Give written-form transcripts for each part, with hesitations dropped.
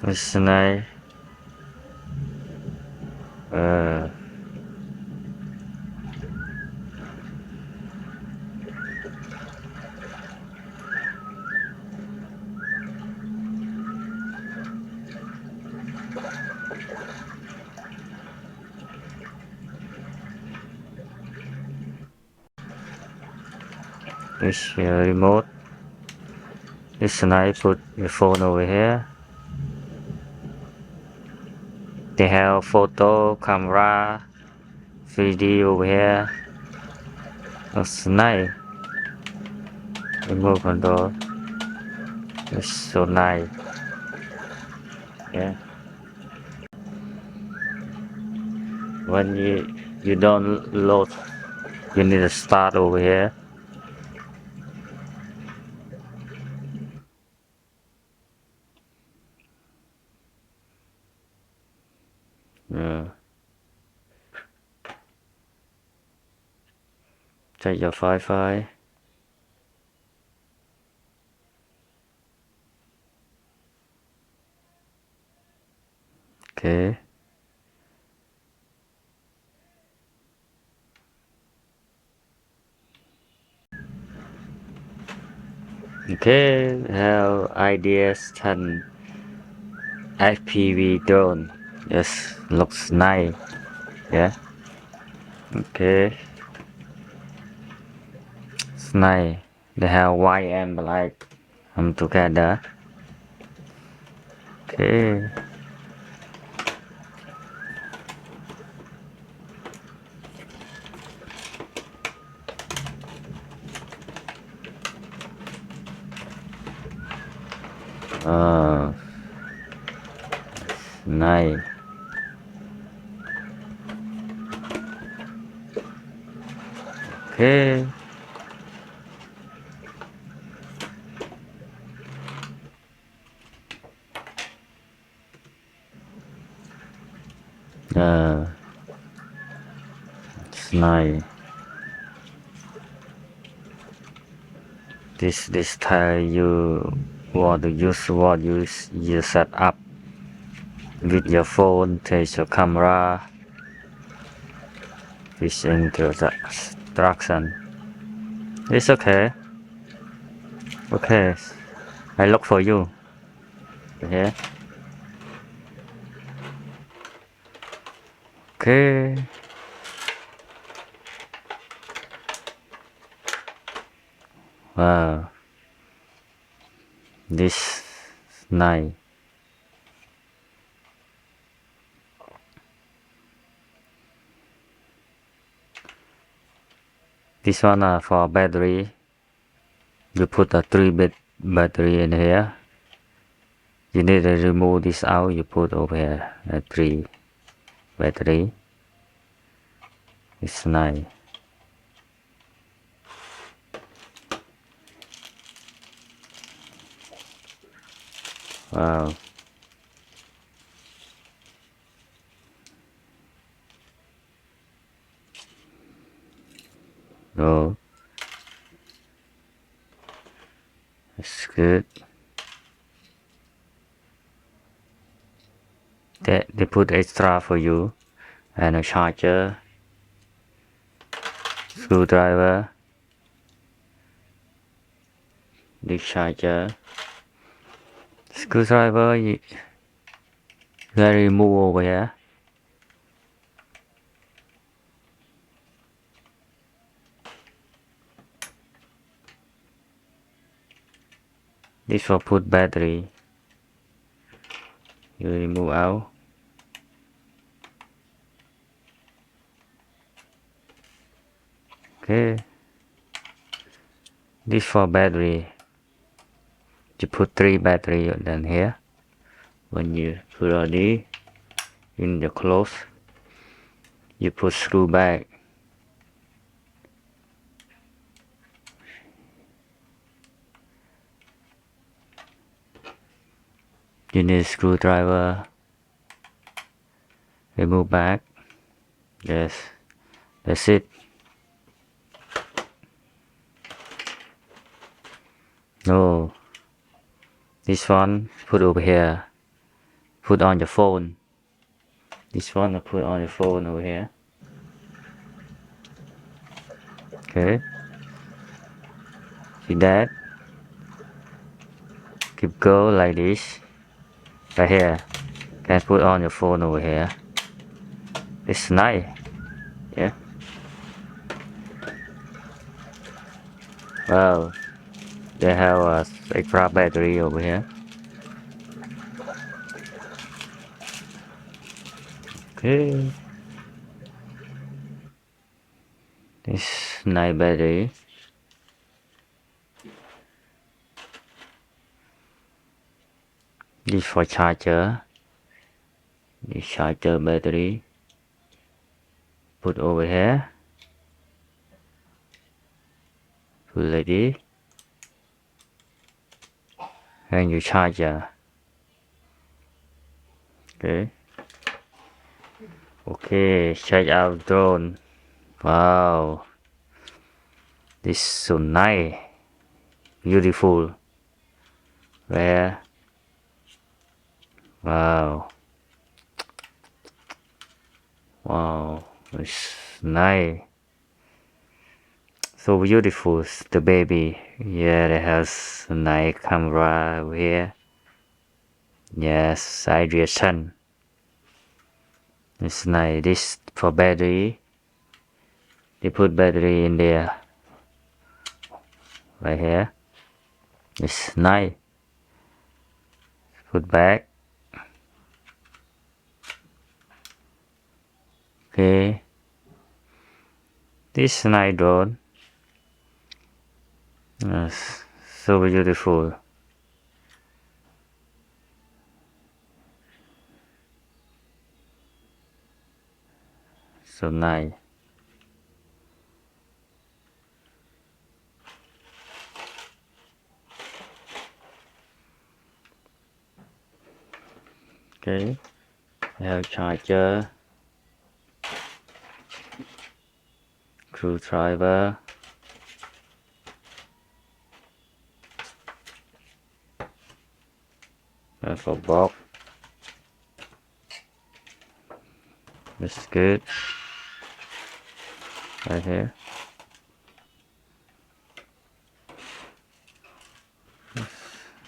It's nice. It's your remote. It's nice. Put your phone over here. They have photo, camera, 3D over here. Looks nice. Remote control. It's so nice. Yeah. When you don't load, you need to start over here. Yeah. Check your Wi-Fi. Okay. Okay. Have ideas 10 FPV drone. Yes, looks nice. Yeah. Okay. It's nice. They have white and black together. Okay. Oh, nice. Okay. Uh, it's nice. This tile you want to use what you set up with your phone, take your camera, this instruction. It's okay. Okay. I look for you. Yeah. Okay. Wow. This nice. This one for battery. You put a 3-bit battery in here. You need to remove this out. You put over here a 3 battery. It's nice. Wow. Oh, it's good. They put extra for you and a charger, screwdriver, the charger, screwdriver. You gotta remove over here. This for put battery. You remove out. Okay. This for battery. You put 3 battery then here. When you put ready in the close, you put screw back. You need a screwdriver. Remove back. Yes, that's it. No, this one put over here. put on your phone. This one I put on your phone over here. Okay. See that? Keep go like this. Right here. Can put on your phone over here. It's nice. Yeah. Wow. They have a extra battery over here. Okay. This nice battery. This for charger. This charger battery. Put over here. Put like this. And your charger. Okay. Okay, check out drone. Wow. This is so nice. Beautiful. Where? Wow. Wow. It's nice. So beautiful. The baby. Yeah, it has a nice camera over here. Yes, side reaction. It's nice. This for battery. They put battery in there. Right here. It's nice. Put back. Okay. This nice drone. Yes, so beautiful. So nice. Okay. I have charger. Screwdriver. And for box. That's good. Right here.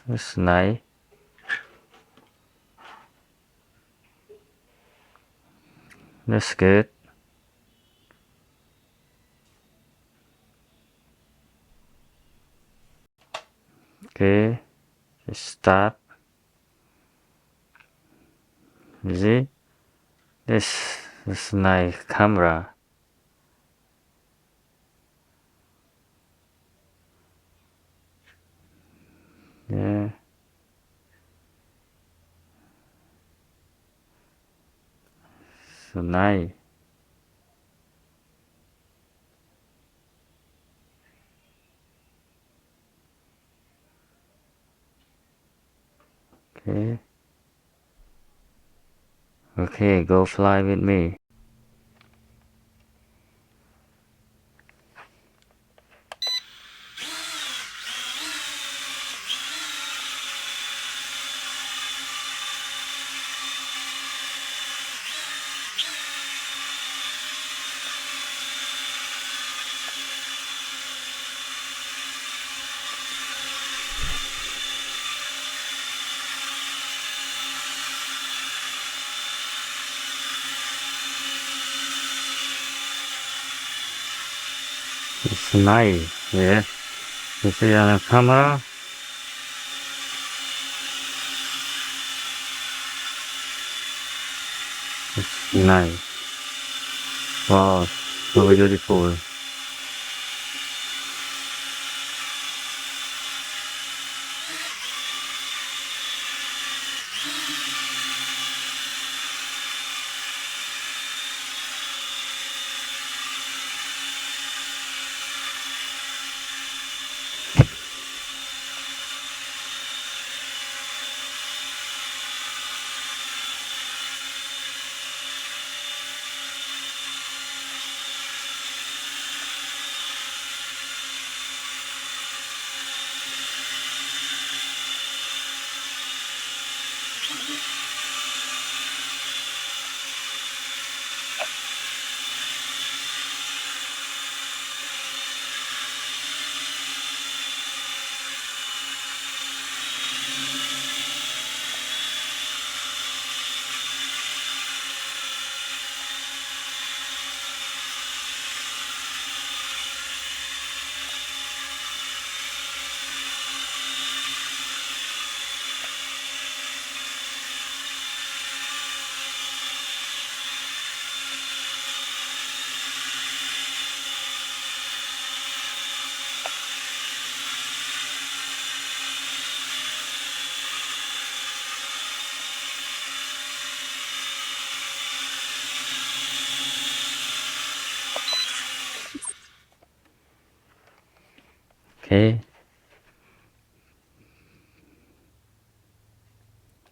That's nice. That's good. Okay. Let's start. You see? This nice camera. Yeah. So nice. Okay. Okay, go fly with me. It's nice. Yeah. You see on the camera? It's nice. Wow, so beautiful.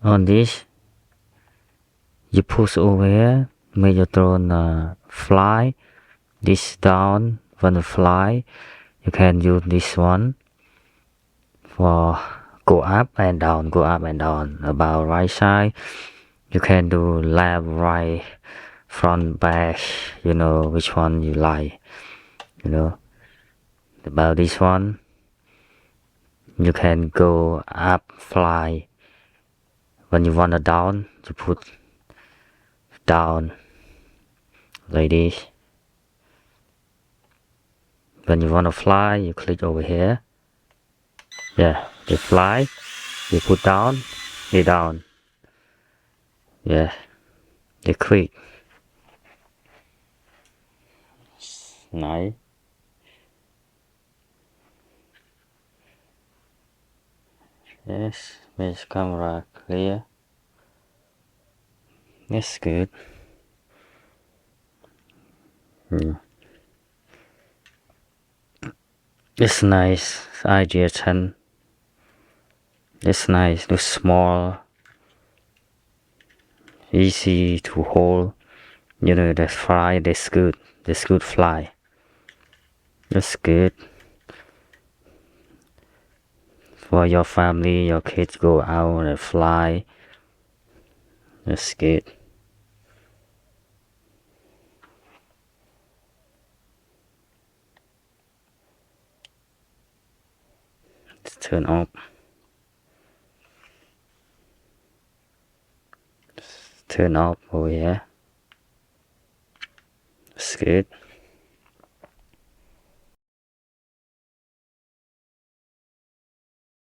On this, you push over here, make your drone fly. This down, when it fly, you can use this one for go up and down, go up and down. About right side, you can do left, right, front, back, you know which one you like, you know. About this one, you can go up, fly. When you want to down, you put down like this. When you want to fly, you click over here. Yeah, they fly. You put down, they down. Yeah, they quick. Nice. Yes, base camera clear. That's good. It's nice. Idea 10. It's nice. It's small. Easy to hold. You know, the fly, that's good. That's good fly. That's good. For your family, your kids go out and fly. That's good. Let's turn off. Turn off over here. That's good.